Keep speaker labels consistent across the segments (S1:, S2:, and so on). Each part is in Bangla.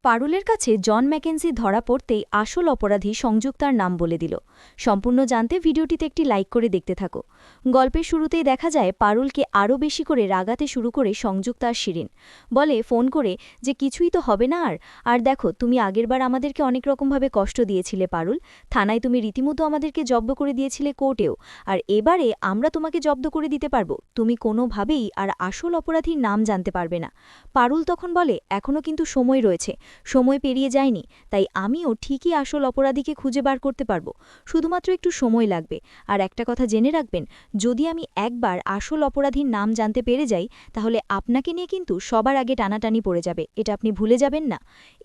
S1: পারুলের কাছে জন ম্যাকেন্সি ধরা পড়তেই আসল অপরাধী সংযুক্তার নাম বলে দিল। সম্পূর্ণ জানতে ভিডিওটিতে একটি লাইক করে দেখতে থাকো। গল্পের শুরুতেই দেখা যায় পারুলকে আরও বেশি করে রাগাতে শুরু করে সংযুক্তা আর শিরিন। বলে ফোন করে যে কিছুই তো হবে না, আর দেখো তুমি আগেরবার আমাদেরকে অনেক রকমভাবে কষ্ট দিয়েছিলে পারুল, থানায় তুমি রীতিমতো আমাদেরকে জব্দ করে দিয়েছিলে কোর্টেও, আর এবারে আমরা তোমাকে জব্দ করে দিতে পারবো, তুমি কোনোভাবেই আর আসল অপরাধীর নাম জানতে পারবে না। পারুল তখন বলে এখনও কিন্তু সময় রয়েছে, সময় পেরিয়ে যায়নি, তাই আমিও ঠিকই আসল অপরাধীকে খুঁজে বার করতে পারবো, শুধুমাত্র একটু সময় লাগবে। আর একটা কথা জেনে রাখবেন, যদি আমি একবার আসল অপরাধীর নাম জানতে পেরে যাই তাহলে আপনাকে নিয়ে কিন্তু সবার আগে টানাটানি পড়ে যাবে, এটা আপনি ভুলে যাবেন না।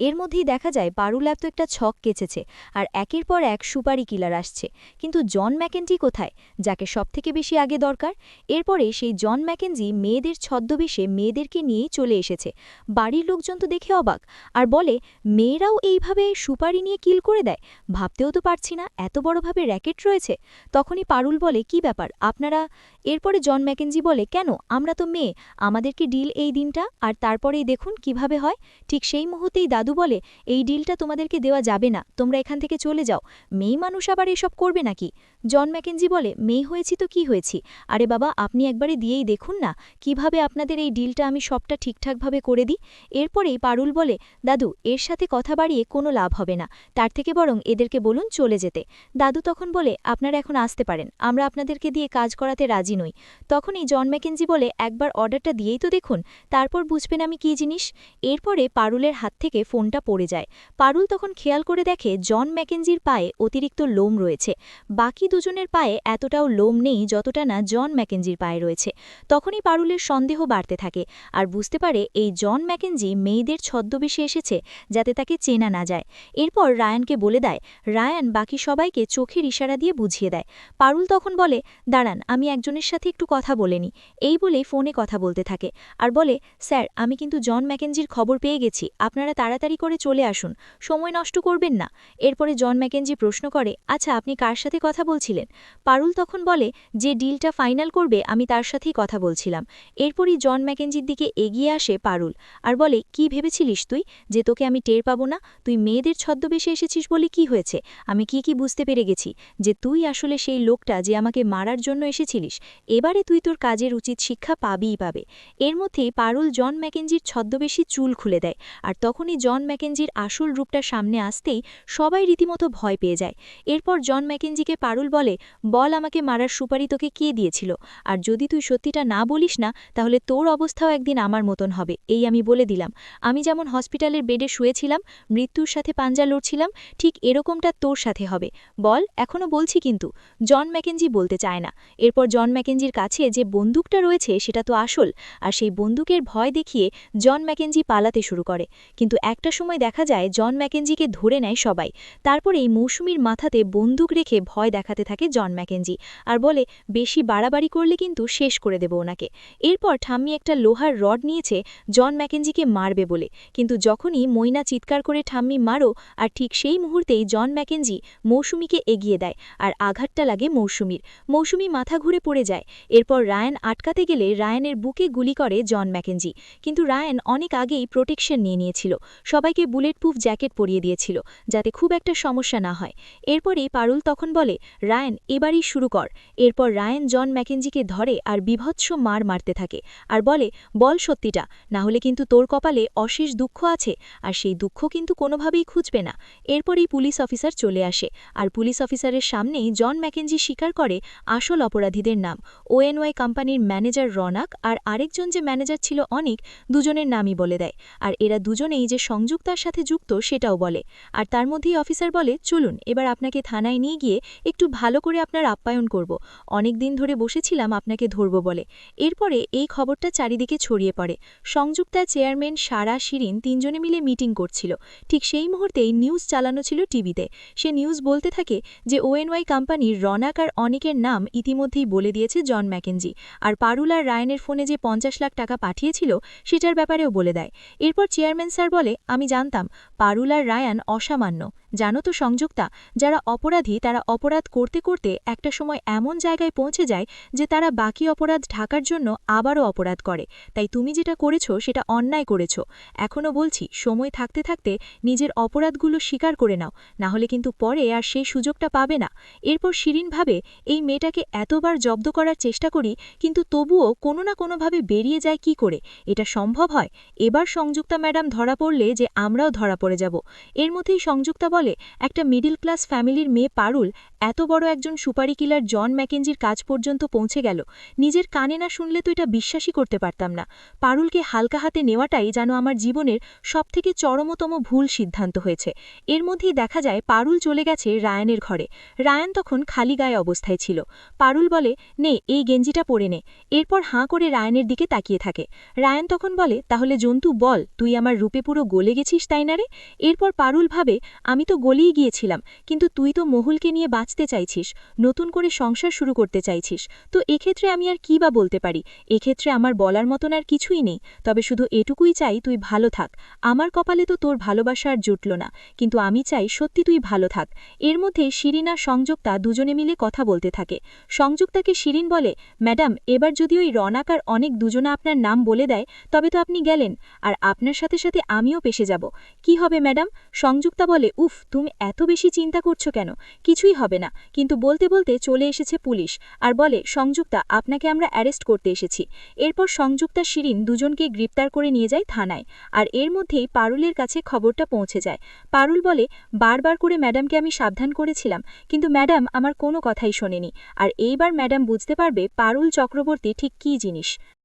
S1: এর মধ্যেই দেখা যায় পারুল এত একটা ছক কেচেছে, আর একের পর এক সুপারি কিলার আসছে, কিন্তু জন ম্যাকেঞ্জি কোথায়, যাকে সবথেকে বেশি আগে দরকার। এরপরে সেই জন ম্যাকেঞ্জি মেয়েদের ছদ্মবেশে মেয়েদেরকে নিয়েই চলে এসেছে। বাড়ির লোকজন তো দেখে অবাক, আর বলে মেয়েরাও এইভাবে সুপারি নিয়ে কিল করে দেয়, ভাবতেও তো পারছি না এত বড়ভাবে র্যাকেট রয়েছে। তখনই পারুল বলে কি ব্যাপার আপনারা। এরপরে জন ম্যাকেঞ্জি বলে কেন, আমরা তো মেয়ে, আমাদেরকে ডিল এই দিনটা, আর তারপরেই দেখুন কিভাবে হয়। ঠিক সেই মুহূর্তেই দাদু বলে এই ডিলটা তোমাদেরকে দেওয়া যাবে না, তোমরা এখান থেকে চলে যাও, মেয়ে মানুষ আবার এসব করবে নাকি। জন ম্যাকেঞ্জি বলে মেয়ে হয়েছি তো কি হয়েছি, আরে বাবা আপনি একবারে দিয়েই দেখুন না কিভাবে আপনাদের এই ডিলটা আমি সবটা ঠিকঠাকভাবে করে দিই। এরপরেই পারুল বলে দাদু এর সাথে কথা বাড়িয়ে কোনো লাভ হবে না, তার থেকে বরং এদেরকে বলুন চলে যেতে। দাদু তখন বলে আপনারা এখন আসতে পারেন, আমরা আপনাদেরকে দিয়ে কাজ করাতে রাজি নই। তখনই জন ম্যাকেঞ্জি বলে একবার অর্ডারটা দিয়েই তো দেখুন, তারপর বুঝবেন আমি কী জিনিস। এরপরে পারুলের হাত থেকে ফোনটা পড়ে যায়। পারুল তখন খেয়াল করে দেখে জন ম্যাকেঞ্জির পায়ে অতিরিক্ত লোম রয়েছে, বাকি দুজনের পায়ে এতটাও লোম নেই যতটা না জন ম্যাকেঞ্জির পায়ে রয়েছে। তখনই পারুলের সন্দেহ বাড়তে থাকে, আর বুঝতে পারে এই জন ম্যাকেঞ্জি মেয়েদের ছদ্মবেশে এসেছে যাতে তাকে চেনা না যায়। এরপর রায়ানকে বলে দেয়, রায়ান বাকি সবাইকে চোখের ইশারা দিয়ে বুঝিয়ে দেয়। পারুল তখন বলে দাঁড়ান আমি একজনের সাথে একটু কথা বলে নি। এই বলে ফোনে কথা বলতে থাকে, আর বলে স্যার আমি কিন্তু জন ম্যাকেঞ্জির খবর পেয়ে গেছি, আপনারা তাড়াতাড়ি করে চলে আসুন, সময় নষ্ট করবেন না। এরপরে জন ম্যাকেঞ্জি প্রশ্ন করে আচ্ছা আপনি কার সাথে কথা বলছিলেন। পারুল তখন বলে যে ডিলটা ফাইনাল করবে আমি তার সাথেই কথা বলছিলাম। এরপরই জন ম্যাকেঞ্জির দিকে এগিয়ে আসে পারুল, আর বলে কি ভেবেছিলিস তুই যে তোকে আমি টের পাবো না, তুই মেয়েদের ছদ্মবেশে এসেছিস বলে কি হয়েছে, আমি কি বুঝতে পেরে গেছি যে তুই আসলে সেই লোকটা যে আমাকে মারার জন্য এসেছিলিস, এবারে তুই তোর কাজের উচিত শিক্ষা পাবিই পাবে। এর মধ্যেই পারুল জন ম্যাকেঞ্জির ছদ্মবেশী চুল খুলে দেয়, আর তখনই জন ম্যাকেঞ্জির আসল রূপটা সামনে আসতেই সবাই রীতিমতো ভয় পেয়ে যায়। এরপর জন ম্যাকেঞ্জিকে পারুল বলে বল আমাকে মারার সুপারি তোকে কে দিয়েছিল, আর যদি তুই সত্যিটা না বলিস না তাহলে তোর অবস্থাও একদিন আমার মতন হবে, এই আমি বলে দিলাম। আমি যেমন হসপিটালের বেডে শুয়েছিলাম, মৃত্যুর সাথে পাঞ্জা লড়ছিলাম, ঠিক এরকমটা তোর সাথে হবে, বল এখনও বলছি কিন্তু। জন ম্যাকেঞ্জি বলতে চায় না। এরপর জন ম্যাকেঞ্জির কাছে যে বন্দুকটা রয়েছে সেটা তো আসল, আর সেই বন্দুকের ভয় দেখিয়ে জন ম্যাকেঞ্জি পালাতে শুরু করে। কিন্তু একটা সময় দেখা যায় জন ম্যাকেঞ্জিকে ধরে নেয় সবাই। তারপরেই মৌসুমীর মাথাতে বন্দুক রেখে ভয় দেখাতে থাকে জন ম্যাকেঞ্জি, আর বলে বেশি বাড়াবাড়ি করলে কিন্তু শেষ করে দেব ওনাকে। এরপর ঠাম্মি একটা লোহার রড নিয়েছে জন ম্যাকেঞ্জিকে মারবে বলে, কিন্তু যখনই ময়না চিৎকার করে ঠাম্মি মারো, আর ঠিক সেই মুহূর্তেই জন ম্যাকেঞ্জি মৌসুমীকে এগিয়ে দেয়, আর আঘাতটা লাগে মৌসুমীর। মৌসুমী মাথা ঘুরে পড়ে যায়। এরপর রায়ান আটকাতে গেলে রায়ানের বুকে গুলি করে জন ম্যাকেঞ্জি, কিন্তু রায়ান অনেক আগেই প্রোটেকশন নিয়ে নিয়েছিল, সবাইকে বুলেট প্রুফ জ্যাকেট পরিয়ে দিয়েছিল যাতে খুব একটা সমস্যা না হয়। এরপরেই পারুল তখন বলে রায়ান এবারই শুরু কর। এরপর রায়ান জন ম্যাকেঞ্জিকে ধরে আর বিভৎস মারতে থাকে, আর বলে বল সত্যিটা, না হলে কিন্তু তোর কপালে অশেষ দুঃখ আছে, আর সেই দুঃখ কিন্তু কোনোভাবেই খুঁজবে না। এরপরই পুলিশ অফিসার চলে আসে, আর পুলিশ অফিসারের সামনেই জন ম্যাকেঞ্জি স্বীকার করে আসল অপরাধীদের নাম ONY কোম্পানির ম্যানেজার রনাক, আর আরেকজন যে ম্যানেজার ছিল অনিক, দুজনের নামই বলে দেয়। আর এরা দুজনেই যে সংযুক্তার সাথে যুক্ত সেটাও বলে। আর তার মধ্যেই অফিসার বলে চলুন এবার আপনাকে থানায় নিয়ে গিয়ে একটু ভালো করে আপনার আপ্যায়ন করব, অনেক দিন ধরে বসেছিলাম আপনাকে ধরব বলে। এরপরে এই খবরটা চারিদিকে ছড়িয়ে পড়ে। সংযুক্তা, চেয়ারম্যান, সারা, শিরিন তিনজনে মিলে মিটিং করছিল। ঠিক সেই মুহূর্তেই নিউজ চালানো ছিল টিভিতে। সে নিউজ বলতে থাকে যে ONY কোম্পানির রনাক আর অনিকের নাম ইতিমধ্যেই বলে দিয়েছে জন ম্যাকেঞ্জি, আর পারুল আর রায়ানের ফোনে যে 50 লাখ টাকা পাঠিয়েছিল সেটার ব্যাপারেও বলে দেয়। এরপর চেয়ারম্যান স্যার বলে আমি জানতাম পারুল আর রায়ান অসামান্য,
S2: জানো তো সংযুক্তা, যারা অপরাধী তারা অপরাধ করতে করতে একটা সময় এমন জায়গায় পৌঁছে যায় যে তারা বাকি অপরাধ ঢাকার জন্য আবারও অপরাধ করে। তাই তুমি যেটা করেছো সেটা অন্যায় করেছো। এখনও বলছি, সময় থাকতে থাকতে নিজের অপরাধগুলো স্বীকার করে নাও, না হলে কিন্তু পরে আর সেই সুযোগটা পাবে না। এরপর শিরিন ভাবে, এই মেয়েটাকে এতবার জব্দ করার চেষ্টা করি কিন্তু তবুও কোনো না কোনোভাবে বেরিয়ে যায় কি করে, এটা সম্ভব হয়? এবার সংযুক্তা ম্যাডাম ধরা পড়লে যে আমরাও ধরা পড়ে যাব। এর মধ্যেই সংযুক্তা বলে, একটা মিডল ক্লাস ফ্যামিলির মেয়ে পারুল এত বড় একজন সুপারি কিলার জন ম্যাকেঞ্জির কাজ পর্যন্ত পৌঁছে গেল। নিজের কানে না শুনলে তো এটা বিশ্বাসই করতে পারতাম না। পারুলকে হালকা হাতে নেওয়াটাই যেন আমার জীবনের সবথেকে চরমতম ভুল সিদ্ধান্ত হয়েছে। এর মধ্যেই দেখা যায় পারুল চলে গেছে রায়ানের ঘরে। রায়ান তখন খালি গায়ে অবস্থায় ছিল। পারুল বলে, নে এই গেঞ্জিটা পরে নে। এরপর হাঁ করে রায়ানের দিকে তাকিয়ে থাকে। রায়ান তখন বলে, তাহলে জন্তু বল, তুই আমার রূপে পুরো গলে গেছিস তাই না রে? এরপর পারুল ভাবে, আমি তো গলেই গিয়েছিলাম, কিন্তু তুই তো মহুলকে নিয়ে বাঁচতে চাইছিস, নতুন করে সংসার শুরু করতে চাইছিস, তো এক্ষেত্রে আমি আর কি বা বলতে পারি? এক্ষেত্রে আমার বলার মতন আর কিছুই নেই, তবে শুধু এটুকুই চাই তুই ভালো থাক। আমার কপালে তো তোর ভালোবাসা আর জুটল না, কিন্তু আমি চাই সত্যি তুই ভালো থাক। এর মধ্যে শিরিন আর সংযুক্তা দুজনে মিলে কথা বলতে থাকে। সংযুক্তাকে শিরিন বলে, ম্যাডাম এবার যদি ওই রনাক আর অনেক দুজনা আপনার নাম বলে দেয় তবে তো আপনি গেলেন, আর আপনার সাথে সাথে আমিও পেশে যাব। কি হবে ম্যাডাম? সংযুক্তা বলে, উফ, তুমি এত বেশি চিন্তা করছো কেন? কিছুই হবে না। কিন্তু বলতে বলতে চলে এসেছে পুলিশ আর বলে, সংযুক্তা আপনাকে আমরা অ্যারেস্ট করতে এসেছি। এরপর সংযুক্তা শিরিন দুজনকে গ্রেপ্তার করে নিয়ে যায় থানায়। আর এর মধ্যেই পারুলের কাছে খবরটা পৌঁছে যায়। পারুল বলে, বারবার করে ম্যাডামকে আমি সাবধান করেছিলাম, কিন্তু ম্যাডাম আমার কোনো কথাই শোনেনি। আর এইবার ম্যাডাম বুঝতে পারবে পারুল চক্রবর্তী ঠিক কী জিনিস।